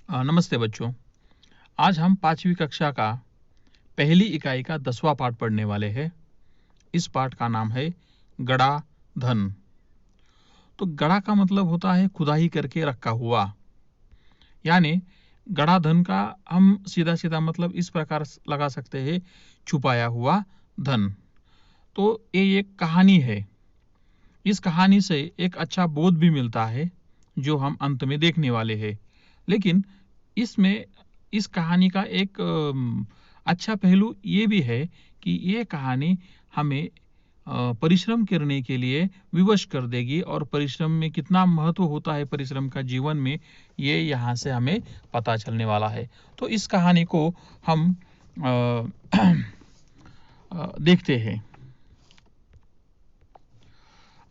नमस्ते बच्चों। आज हम 5वीं कक्षा का पहली इकाई का 10वां पाठ पढ़ने वाले हैं। इस पाठ का नाम है गड़ा धन। तो गड़ा का मतलब होता है खुदाई करके रखा हुआ, यानी गड़ा धन का हम सीधा सीधा मतलब इस प्रकार लगा सकते हैं, छुपाया हुआ धन। तो ये एक कहानी है। इस कहानी से एक अच्छा बोध भी मिलता है जो हम अंत में देखने वाले हैं। लेकिन इसमें इस कहानी का एक अच्छा पहलू ये भी है कि ये कहानी हमें परिश्रम करने के लिए विवश कर देगी, और परिश्रम में कितना महत्व होता है परिश्रम का जीवन में, ये यहाँ से हमें पता चलने वाला है। तो इस कहानी को हम देखते हैं।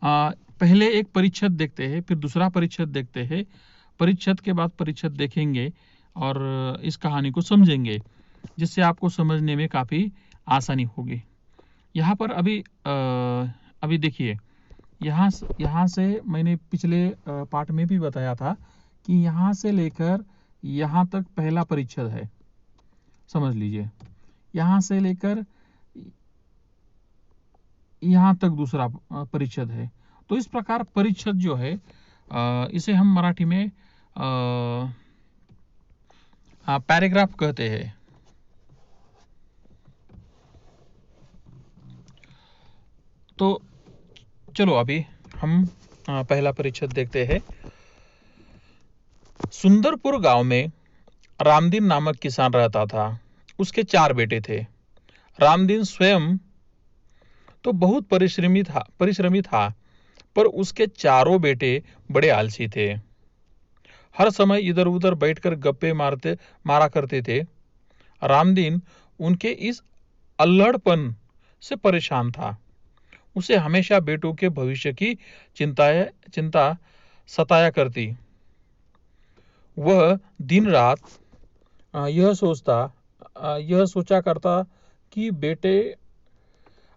पहले एक परिच्छेद देखते हैं, फिर दूसरा परिच्छेद देखते हैं, परिच्छेद के बाद परिच्छेद देखेंगे और इस कहानी को समझेंगे, जिससे आपको समझने में काफ़ी आसानी होगी। यहाँ पर अभी देखिए, यहाँ से मैंने पिछले पाठ में भी बताया था कि यहाँ से लेकर यहाँ तक पहला परिच्छेद है, समझ लीजिए। यहाँ से लेकर यहाँ तक दूसरा परिच्छेद है। तो इस प्रकार परिच्छेद जो है, इसे हम मराठी में पैराग्राफ कहते हैं। तो चलो अभी हम पहला परिच्छेद देखते हैं। सुंदरपुर गांव में रामदीन नामक किसान रहता था। उसके 4 बेटे थे। रामदीन स्वयं तो बहुत परिश्रमी था, पर उसके चारों बेटे बड़े आलसी थे। हर समय इधर उधर बैठकर गप्पे मारा करते थे। रामदीन उनके इस अल्हड़पन से परेशान था। उसे हमेशा बेटों के भविष्य की चिंता सताया करती। वह दिन रात यह सोचा करता कि बेटे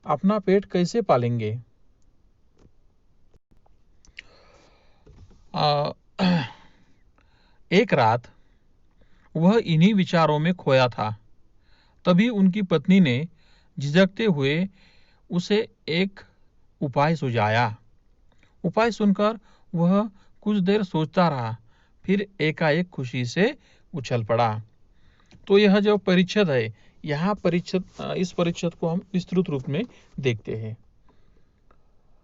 अपना पेट कैसे पालेंगे। एक रात वह इन्हीं विचारों में खोया था। तभी उनकी पत्नी ने झिझकते हुए उसे एक उपाय सुझाया। उपाय सुनकर वह कुछ देर सोचता रहा, फिर एकाएक खुशी से उछल पड़ा। तो यह जो परिच्छेद है, इस परिच्छेद को हम विस्तृत रूप में देखते हैं।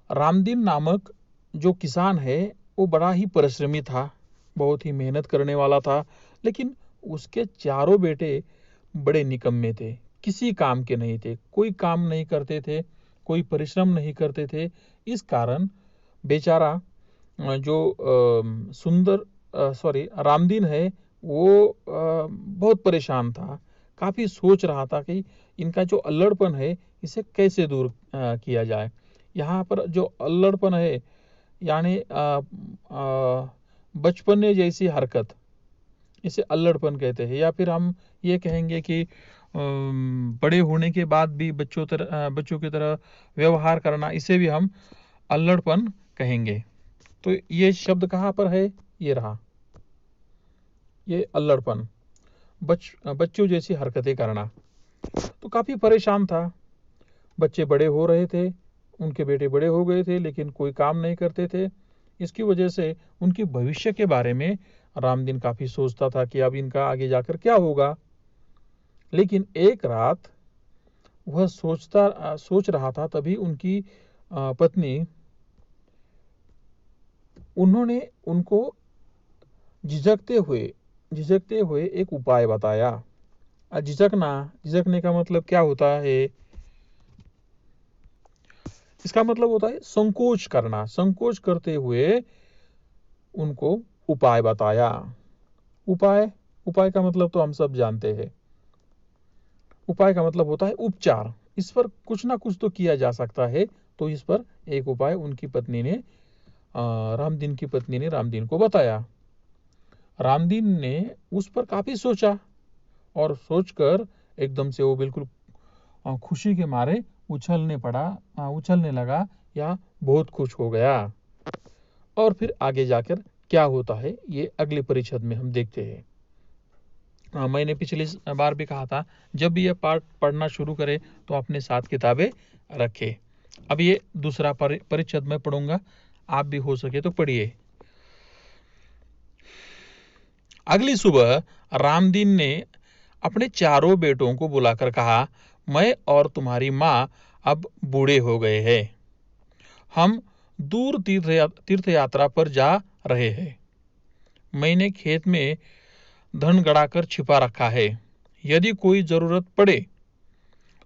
रामदीन नामक जो किसान है वो बड़ा ही परिश्रमी था, बहुत ही मेहनत करने वाला था। लेकिन उसके चारों बेटे बड़े निकम्मे थे, किसी काम के नहीं थे, कोई काम नहीं करते थे, कोई परिश्रम नहीं करते थे। इस कारण बेचारा जो रामदीन है वो बहुत परेशान था। काफी सोच रहा था कि इनका जो अल्लड़पन है इसे कैसे दूर किया जाए। यहाँ पर जो अल्लड़पन है यानी बचपने जैसी हरकत, इसे अल्लड़पन कहते हैं। या फिर हम ये कहेंगे कि बड़े होने के बाद भी बच्चों की तरह व्यवहार करना, इसे भी हम अल्लड़पन कहेंगे। तो ये शब्द कहाँ पर है? ये रहा, ये अल्लड़पन, बच्चों जैसी हरकतें करना। तो काफी परेशान था। बच्चे बड़े हो रहे थे, उनके बेटे बड़े हो गए थे, लेकिन कोई काम नहीं करते थे। इसकी वजह से उनके भविष्य के बारे में रामदीन काफी सोचता था कि अब इनका आगे जाकर क्या होगा। लेकिन एक रात वह सोच रहा था, तभी उनकी पत्नी उन्होंने उनको झिझकते हुए एक उपाय बताया। झिझकने का मतलब क्या होता है? इसका मतलब होता है संकोच करना। संकोच करते हुए उनको उपाय बताया। उपाय का मतलब तो हम सब जानते हैं। उपाय का मतलब होता है उपचार। इस पर कुछ ना कुछ तो किया जा सकता है। तो इस पर एक उपाय उनकी पत्नी ने, रामदीन की पत्नी ने रामदीन को बताया। रामदीन ने उस पर काफी सोचा, और सोचकर एकदम से वो बिल्कुल खुशी के मारे उछलने लगा, या बहुत खुश हो गया। और फिर आगे जाकर क्या होता है ये अगले परिच्छेद में हम देखते हैं। मैंने पिछली बार भी कहा था, जब भी ये पाठ पढ़ना शुरू करें तो अपने साथ किताबें रखें। अब ये दूसरा परिच्छेद में पढ़ूंगा, आप भी हो सके तो पढ़िए। अगली सुबह रामदीन ने अपने चारों बेटों को बुलाकर कहा, मैं और तुम्हारी माँ अब बूढ़े हो गए हैं। हम दूर तीर्थ यात्रा पर जा रहे हैं। मैंने खेत में धन गड़ाकर छिपा रखा है। यदि कोई जरूरत पड़े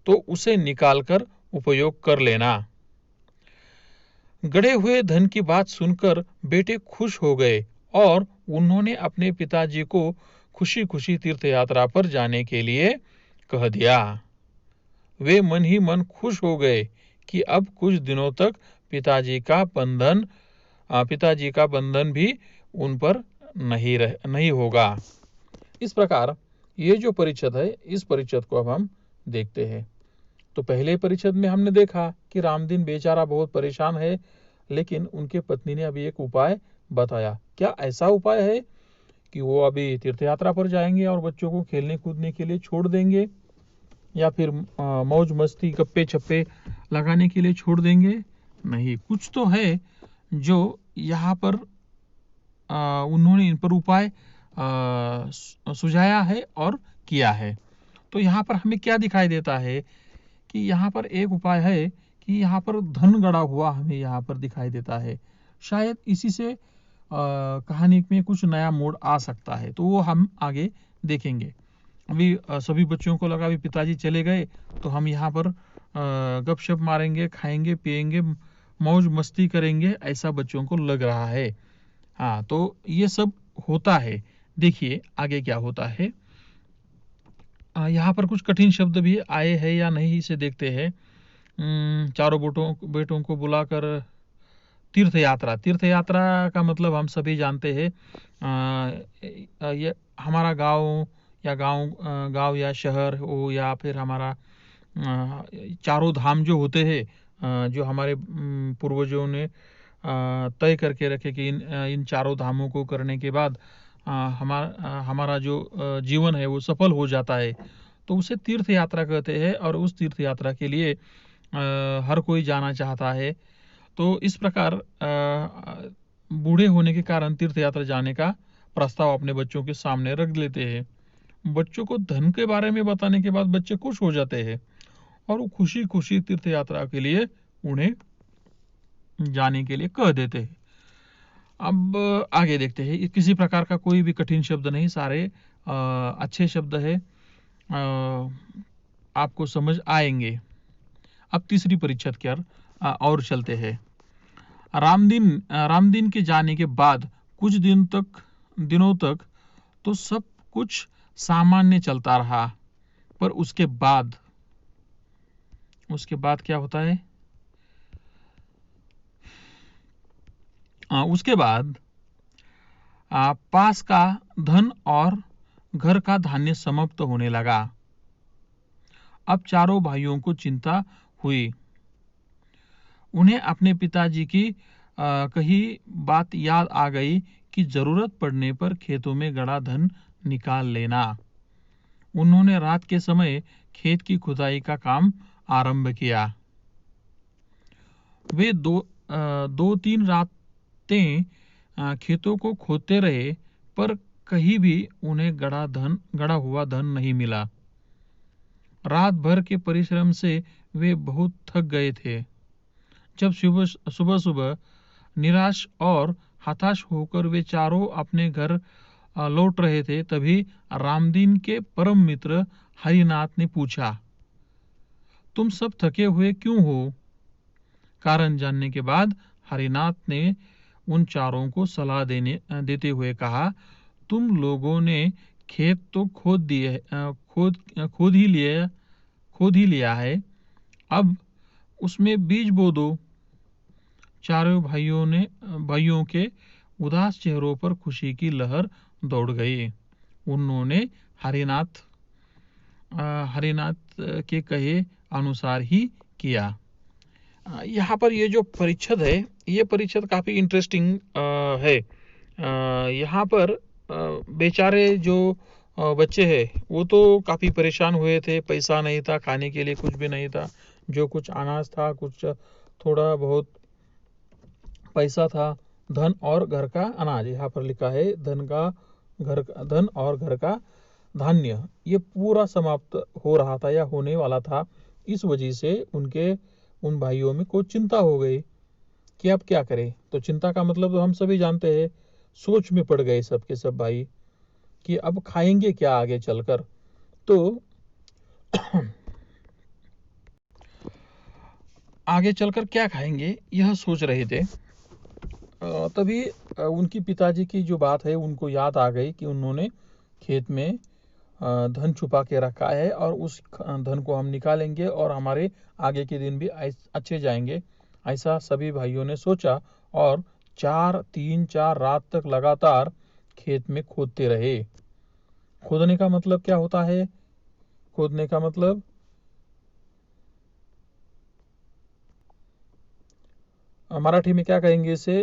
तो उसे निकालकर उपयोग कर लेना। गड़े हुए धन की बात सुनकर बेटे खुश हो गए और उन्होंने अपने पिताजी को खुशी खुशी तीर्थ यात्रा पर जाने के लिए कह दिया। वे मन ही मन खुश हो गए कि अब कुछ दिनों तक पिताजी का बंधन भी उन पर नहीं होगा। इस प्रकार ये जो परिच्छेद है, इस परिच्छेद को अब हम देखते हैं। तो पहले परिच्छेद में हमने देखा कि रामदीन बेचारा बहुत परेशान है, लेकिन उनके पत्नी ने अभी एक उपाय बताया। क्या ऐसा उपाय है कि वो अभी तीर्थ यात्रा पर जाएंगे और बच्चों को खेलने कूदने के लिए छोड़ देंगे, या फिर मौज मस्ती गप्पे छप्पे लगाने के लिए छोड़ देंगे? नहीं, कुछ तो है जो यहाँ पर उन्होंने इन पर उपाय सुझाया है और किया है। तो यहाँ पर हमें क्या दिखाई देता है कि यहाँ पर एक उपाय है कि यहाँ पर धन गड़ा हुआ हमें यहाँ पर दिखाई देता है। शायद इसी से कहानी में कुछ नया मोड़ आ सकता है, तो वो हम आगे देखेंगे। अभी सभी बच्चों को लगा अभी पिताजी चले गए तो हम यहाँ पर गपशप मारेंगे, खाएंगे पिएंगे, मौज मस्ती करेंगे, ऐसा बच्चों को लग रहा है। हाँ, तो ये सब होता है। देखिए आगे क्या होता है। यहाँ पर कुछ कठिन शब्द भी आए हैं या नहीं, इसे देखते हैं। चारों बेटों को बुलाकर तीर्थ यात्रा का मतलब हम सभी जानते हैं। ये हमारा गांव या शहर हो, या फिर हमारा चारों धाम जो होते हैं, जो हमारे पूर्वजों ने तय करके रखे कि इन चारों धामों को करने के बाद हमारा जो जीवन है वो सफल हो जाता है, तो उसे तीर्थ यात्रा कहते हैं। और उस तीर्थ यात्रा के लिए हर कोई जाना चाहता है। तो इस प्रकार बूढ़े होने के कारण तीर्थ यात्रा जाने का प्रस्ताव अपने बच्चों के सामने रख लेते हैं। बच्चों को धन के बारे में बताने के बाद बच्चे खुश हो जाते हैं और वो खुशी खुशी तीर्थ यात्रा के लिए उन्हें जाने के लिए कह देते हैं। अब आगे देखते हैं। किसी प्रकार का कोई भी कठिन शब्द नहीं, सारे अच्छे शब्द है, आपको समझ आएंगे। अब तीसरी परिच्छेद की और चलते हैं। रामदीन के जाने के बाद कुछ दिनों तक तो सब कुछ सामान्य चलता रहा, पर उसके बाद क्या होता है? उसके बाद पास का धन और घर का धान्य समाप्त होने लगा। अब चारों भाइयों को चिंता हुई। उन्हें अपने पिताजी की कही बात याद आ गई कि जरूरत पड़ने पर खेतों में गड़ा धन निकाल लेना। उन्होंने रात के समय खेत की खुदाई का काम आरंभ किया। वे दो तीन रातें खेतों को खोदते रहे, पर कहीं भी उन्हें गड़ा हुआ धन नहीं मिला। रात भर के परिश्रम से वे बहुत थक गए थे। जब सुबह निराश और हताश होकर वे चारों अपने घर लौट रहे थे, तभी रामदीन के परम मित्र हरिनाथ ने पूछा, तुम सब थके हुए क्यों हो? कारण जानने के बाद हरिनाथ ने उन चारों को सलाह देते हुए कहा, तुम लोगों ने खेत तो खोद ही लिया है, अब उसमें बीज बो दो। चारों भाइयों के उदास चेहरों पर खुशी की लहर दौड़ गई। उन्होंने हरिनाथ के कहे अनुसार ही किया। यहाँ पर ये जो परिच्छेद है, ये परिच्छेद काफी इंटरेस्टिंग है। यहाँ पर बेचारे जो बच्चे हैं वो तो काफ़ी परेशान हुए थे, पैसा नहीं था, खाने के लिए कुछ भी नहीं था। जो कुछ अनाज था, कुछ थोड़ा बहुत पैसा था, धन और घर का अनाज, यहाँ पर लिखा है धन और घर का धान्य, ये पूरा समाप्त हो रहा था या होने वाला था। इस वजह से उन भाइयों में को चिंता हो गई कि अब क्या करें। तो चिंता का मतलब तो हम सभी जानते हैं, सोच में पड़ गए सब के सब भाई कि अब खाएंगे क्या आगे चलकर। तो आगे चलकर क्या खाएंगे यह सोच रहे थे। तभी उनकी पिताजी की जो बात है उनको याद आ गई कि उन्होंने खेत में धन छुपा के रखा है और उस धन को हम निकालेंगे और हमारे आगे के दिन भी अच्छे जाएंगे। ऐसा सभी भाइयों ने सोचा और 4 रात तक लगातार खेत में खोदते रहे। खोदने का मतलब क्या होता है? खोदने का मतलब मराठी में क्या कहेंगे इसे?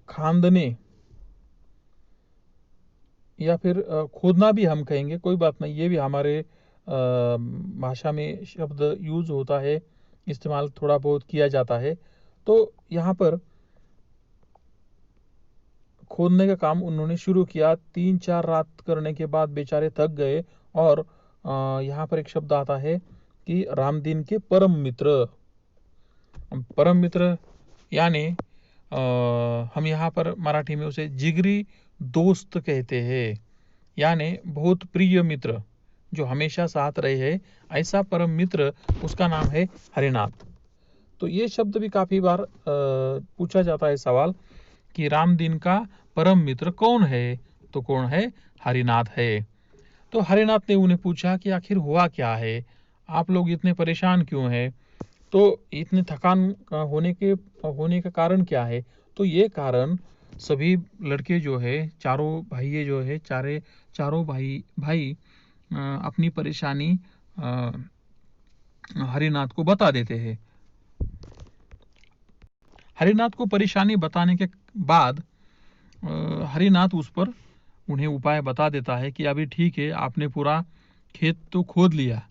खांदने या फिर खोदना भी हम कहेंगे, कोई बात नहीं, ये भी हमारे भाषा में शब्द यूज होता है, इस्तेमाल थोड़ा बहुत किया जाता है। तो यहाँ पर खोदने का काम उन्होंने शुरू किया। 3-4 रात करने के बाद बेचारे थक गए और यहाँ पर एक शब्द आता है कि रामदीन के परम मित्र। परम मित्र यानी हम यहाँ पर मराठी में उसे जिगरी दोस्त कहते हैं, यानी बहुत प्रिय मित्र जो हमेशा साथ रहे हैं, ऐसा परम मित्र उसका नाम है हरिनाथ। तो ये शब्द भी काफी बार पूछा जाता है सवाल कि रामदीन का परम मित्र कौन है? तो कौन है? हरिनाथ है। तो हरिनाथ ने उन्हें पूछा कि आखिर हुआ क्या है, आप लोग इतने परेशान क्यों हैं? तो इतने थकान होने का कारण क्या है? तो ये कारण सभी लड़के जो है, चारों भाई जो है, चारों भाई अपनी परेशानी हरिनाथ को बता देते हैं। हरिनाथ को परेशानी बताने के बाद हरिनाथ उस पर उन्हें उपाय बता देता है कि अभी ठीक है, आपने पूरा खेत तो खोद लिया,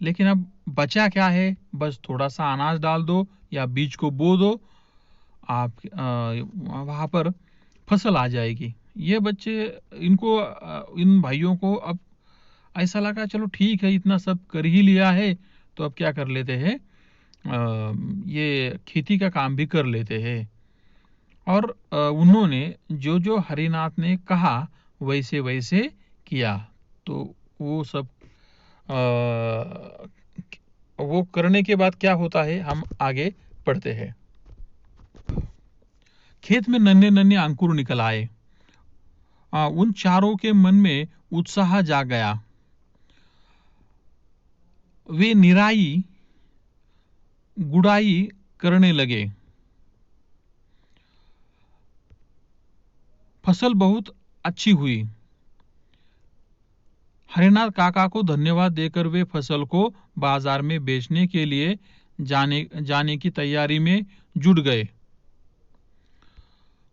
लेकिन अब बचा क्या है? बस थोड़ा सा अनाज डाल दो या बीज को बो दो, आप वहां पर फसल आ जाएगी। ये बच्चे इन भाइयों को अब ऐसा लगा, चलो ठीक है, इतना सब कर ही लिया है तो अब क्या कर लेते हैं, ये खेती का काम भी कर लेते हैं। और उन्होंने जो जो हरिनाथ ने कहा वैसे वैसे किया। तो वो सब वो करने के बाद क्या होता है, हम आगे पढ़ते हैं। खेत में नन्हे नन्हे अंकुर निकल आए। उन चारों के मन में उत्साह जाग गया। वे निराई गुड़ाई करने लगे। फसल बहुत अच्छी हुई। हरिनाथ काका को धन्यवाद देकर वे फसल को बाजार में बेचने के लिए जाने की तैयारी में जुट गए।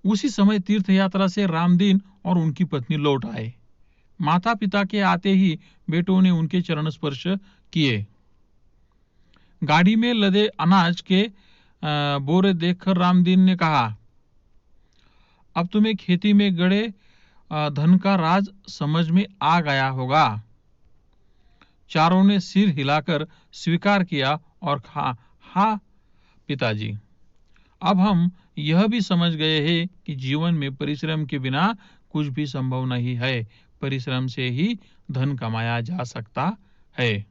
उसी समय तीर्थ यात्रा से रामदीन और उनकी पत्नी लौट आए। माता पिता के आते ही बेटों ने उनके चरण स्पर्श किए। गाड़ी में लदे अनाज के बोरे देखकर रामदीन ने कहा, अब तुम्हें खेती में गड़े धन का राज समझ में आ गया होगा। चारों ने सिर हिलाकर स्वीकार किया और हाँ पिताजी, अब हम यह भी समझ गए हैं कि जीवन में परिश्रम के बिना कुछ भी संभव नहीं है, परिश्रम से ही धन कमाया जा सकता है।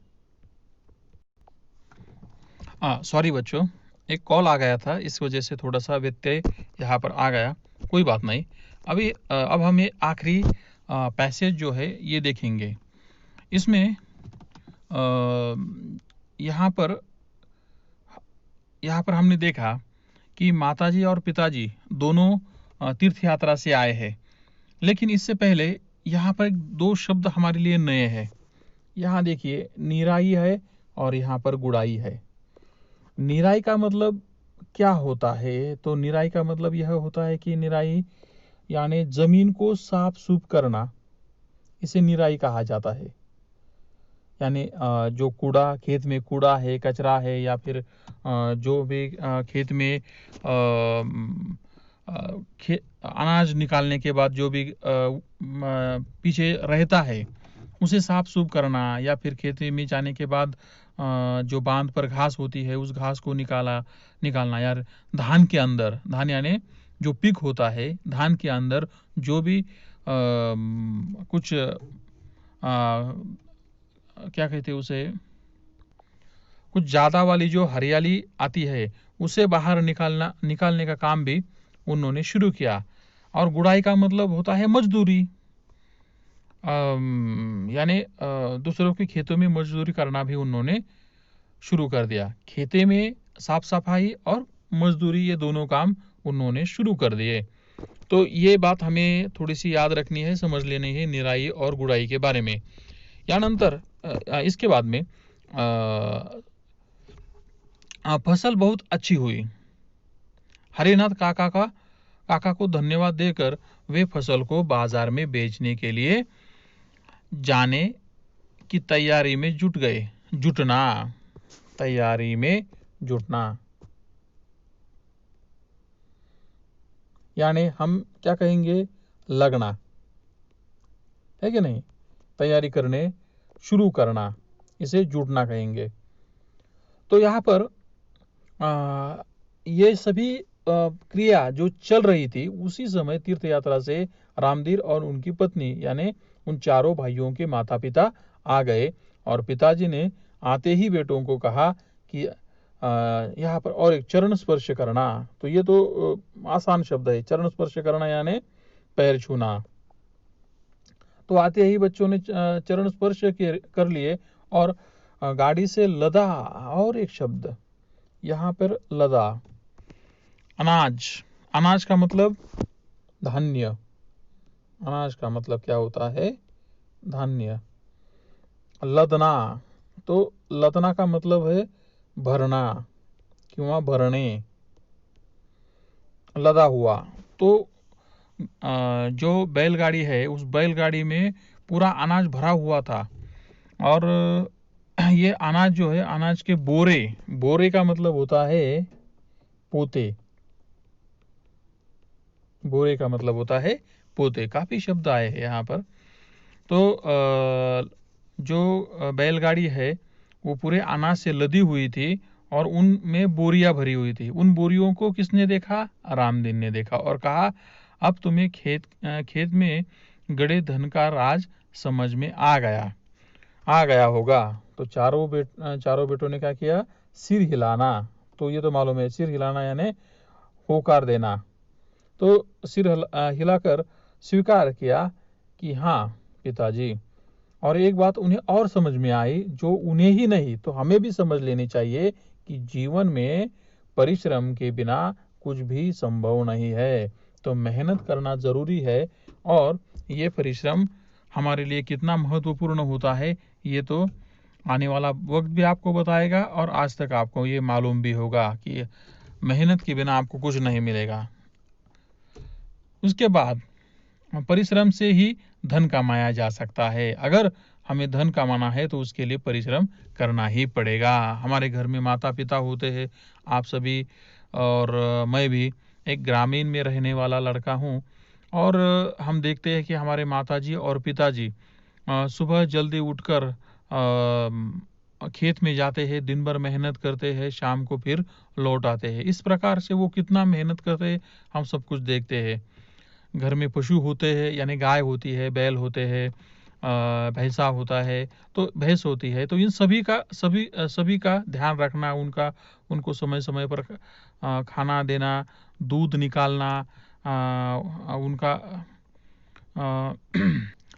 सॉरी बच्चों, एक कॉल आ गया था, इस वजह से थोड़ा सा व्यत्यय यहाँ पर आ गया, कोई बात नहीं। अब हम ये आखिरी पैसेज जो है ये देखेंगे। इसमें यहाँ पर हमने देखा कि माताजी और पिताजी दोनों तीर्थ यात्रा से आए हैं, लेकिन इससे पहले यहाँ पर 2 शब्द हमारे लिए नए हैं। यहाँ देखिए, निराई है और यहाँ पर गुड़ाई है। निराई का मतलब क्या होता है? तो निराई का मतलब यह होता है कि निराई यानी जमीन को साफ सूफ करना, इसे निराई कहा जाता है। यानी जो कूड़ा, खेत में कूड़ा है, कचरा है, या फिर जो भी खेत में अनाज निकालने के बाद जो भी पीछे रहता है उसे साफ सूफ करना, या फिर खेत में जाने के बाद जो बांध पर घास होती है उस घास को निकालना। यार धान के अंदर, धान यानी जो पिक होता है, धान के अंदर जो भी कुछ क्या कहते हैं उसे, कुछ ज़्यादा वाली जो हरियाली आती है उसे बाहर निकालने का काम भी उन्होंने शुरू किया। और गुड़ाई का मतलब होता है मजदूरी, यानी दूसरों के खेतों में मजदूरी करना भी उन्होंने शुरू कर दिया। खेते में साफ सफाई और मजदूरी, ये दोनों काम उन्होंने शुरू कर दिए। तो ये बात हमें थोड़ी सी याद रखनी है, समझ लेनी है निराई और गुड़ाई के बारे में। यानंतर इसके बाद में फसल बहुत अच्छी हुई। हरिनाथ काका को धन्यवाद देकर वे फसल को बाजार में बेचने के लिए जाने की तैयारी में जुटना। यानी हम क्या कहेंगे, लगना है कि नहीं, तैयारी करने, शुरू करना, इसे जुटना कहेंगे। तो यहाँ पर ये सभी क्रिया जो चल रही थी उसी समय तीर्थ यात्रा से रामधीर और उनकी पत्नी यानी उन चारों भाइयों के माता पिता आ गए, और पिताजी ने आते ही बेटों को कहा कि यहाँ पर और एक चरण स्पर्श करना। तो ये तो आसान शब्द है, चरण स्पर्श करना यानी पैर छूना। तो आते ही बच्चों ने चरण स्पर्श कर लिए और गाड़ी से लदा। और एक शब्द यहाँ पर लदा, अनाज का मतलब धान्य। अनाज का मतलब क्या होता है, धान्य। लदना, तो लदना का मतलब है भरना किंवा भरणे, लदा हुआ। तो जो बैलगाड़ी है उस बैलगाड़ी में पूरा अनाज भरा हुआ था, और ये अनाज जो है, अनाज के बोरे का मतलब होता है पोते। बोरे का मतलब होता है पोते। काफी शब्द आए हैं यहाँ पर। तो जो बैलगाड़ी है वो पूरे अनाज से लदी हुई थी और उनमें बोरियां भरी हुई थी। उन बोरियों को किसने देखा, रामदीन ने देखा और कहा, अब तुम्हें खेत में गड़े धन का राज समझ में आ गया होगा। तो चारों बेटों ने क्या किया, सिर हिलाना। तो ये तो मालूम है, सिर हिलाना यानी होकार देना। तो सिर हिलाकर स्वीकार किया कि हाँ पिताजी। और एक बात उन्हें और समझ में आई, जो उन्हें ही नहीं तो हमें भी समझ लेनी चाहिए, कि जीवन में परिश्रम के बिना कुछ भी संभव नहीं है। तो मेहनत करना जरूरी है, और ये परिश्रम हमारे लिए कितना महत्वपूर्ण होता है ये तो आने वाला वक्त भी आपको बताएगा, और आज तक आपको ये मालूम भी होगा कि मेहनत के बिना आपको कुछ नहीं मिलेगा। उसके बाद परिश्रम से ही धन कमाया जा सकता है। अगर हमें धन कमाना है तो उसके लिए परिश्रम करना ही पड़ेगा। हमारे घर में माता पिता होते हैं, आप सभी, और मैं भी एक ग्रामीण में रहने वाला लड़का हूँ। और हम देखते हैं कि हमारे माताजी और पिताजी सुबह जल्दी उठकर खेत में जाते हैं, दिन भर मेहनत करते हैं, शाम को फिर लौट आते हैं। इस प्रकार से वो कितना मेहनत करते हैं हम सब कुछ देखते हैं। घर में पशु होते हैं, यानी गाय होती है, बैल होते हैं, भैंसा होता है, तो भैंस होती है। तो इन सभी का ध्यान रखना, उनको समय समय पर खाना देना, दूध निकालना, उनका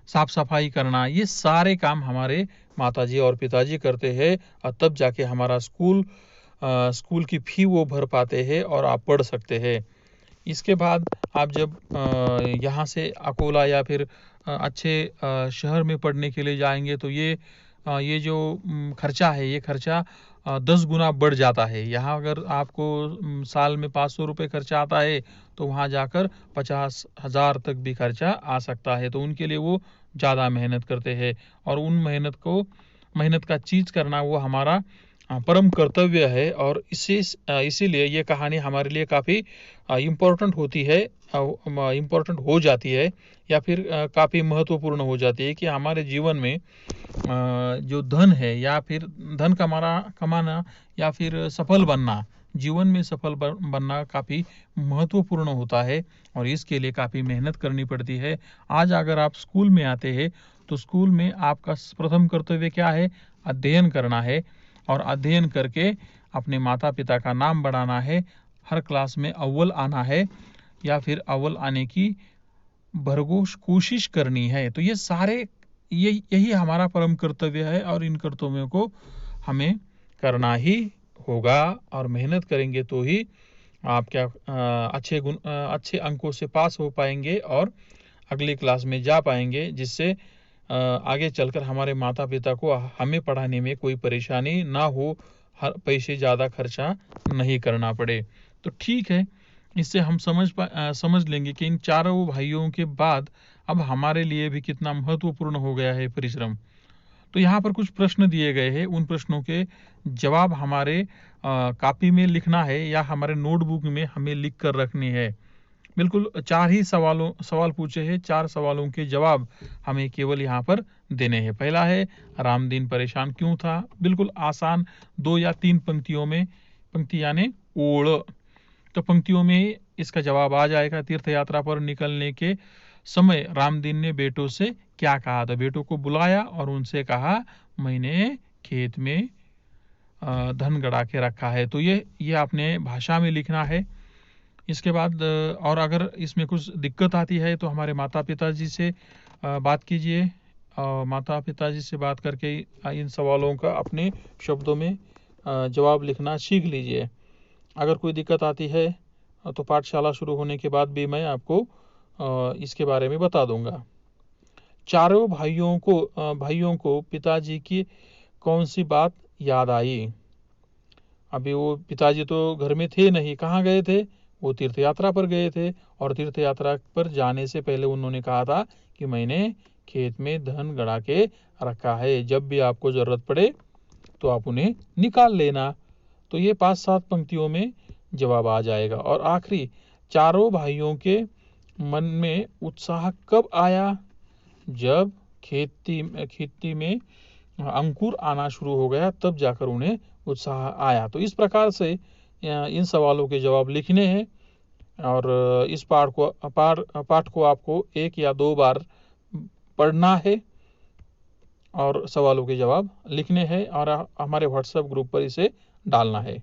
साफ सफाई करना, ये सारे काम हमारे माताजी और पिताजी करते हैं। और तब जाके हमारा स्कूल की फी वो भर पाते हैं और आप पढ़ सकते हैं। इसके बाद आप जब यहाँ से अकोला या फिर अच्छे शहर में पढ़ने के लिए जाएंगे तो ये जो खर्चा है, ये खर्चा 10 गुना बढ़ जाता है। यहाँ अगर आपको साल में 500 रुपये खर्चा आता है तो वहाँ जाकर 50,000 तक भी खर्चा आ सकता है। तो उनके लिए वो ज़्यादा मेहनत करते हैं और उन मेहनत का चीज़ करना वो हमारा परम कर्तव्य है। और इसीलिए ये कहानी हमारे लिए काफ़ी इम्पोर्टेंट होती है, इम्पोर्टेंट हो जाती है, या फिर काफ़ी महत्वपूर्ण हो जाती है कि हमारे जीवन में जो धन है या फिर धन कमाना या फिर सफल बनना, जीवन में सफल बनना काफ़ी महत्वपूर्ण होता है और इसके लिए काफ़ी मेहनत करनी पड़ती है। आज अगर आप स्कूल में आते हैं तो स्कूल में आपका प्रथम कर्तव्य क्या है? अध्ययन करना है और अध्ययन करके अपने माता पिता का नाम बढ़ाना है, हर क्लास में अव्वल आना है या फिर अव्वल आने की भरघोस कोशिश करनी है। तो यही हमारा परम कर्तव्य है और इन कर्तव्यों को हमें करना ही होगा और मेहनत करेंगे तो ही आप अच्छे अंकों से पास हो पाएंगे और अगली क्लास में जा पाएंगे, जिससे आगे चलकर हमारे माता पिता को हमें पढ़ाने में कोई परेशानी ना हो, पैसे ज़्यादा खर्चा नहीं करना पड़े। तो ठीक है, इससे हम समझ लेंगे कि इन चारों भाइयों के बाद अब हमारे लिए भी कितना महत्वपूर्ण हो गया है परिश्रम। तो यहाँ पर कुछ प्रश्न दिए गए हैं, उन प्रश्नों के जवाब हमारे कॉपी में लिखना है या हमारे नोटबुक में हमें लिख कर रखनी है। बिल्कुल 4 ही सवाल पूछे हैं, 4 सवालों के जवाब हमें केवल यहाँ पर देने हैं। पहला है, रामदीन परेशान क्यों था? बिल्कुल आसान 2 या 3 पंक्ति यानी ओळ। तो पंक्तियों में इसका जवाब आ जाएगा। तीर्थ यात्रा पर निकलने के समय रामदीन ने बेटों से क्या कहा था? बेटों को बुलाया और उनसे कहा, मैंने खेत में धन गड़ा के रखा है। तो ये अपने भाषा में लिखना है। इसके बाद और अगर इसमें कुछ दिक्कत आती है तो हमारे माता पिताजी से बात कीजिए। माता पिताजी से बात करके इन सवालों का अपने शब्दों में जवाब लिखना सीख लीजिए। अगर कोई दिक्कत आती है तो पाठशाला शुरू होने के बाद भी मैं आपको इसके बारे में बता दूंगा। चारों भाइयों को पिताजी की कौन सी बात याद आई? अभी वो पिताजी तो घर में थे नहीं, कहाँ गए थे? वो तीर्थ यात्रा पर गए थे और तीर्थ यात्रा पर जाने से पहले उन्होंने कहा था कि मैंने खेत में धन गड़ा के रखा है, जब भी आपको जरूरत पड़े तो आप उन्हें निकाल लेना। तो ये 5-7 पंक्तियों में जवाब आ जाएगा। और आखिरी, चारों भाइयों के मन में उत्साह कब आया? जब खेती में अंकुर आना शुरू हो गया, तब जाकर उन्हें उत्साह आया। तो इस प्रकार से इन सवालों के जवाब लिखने हैं और इस पाठ को आपको 1 या 2 बार पढ़ना है और सवालों के जवाब लिखने हैं और हमारे व्हाट्सएप ग्रुप पर इसे डालना है।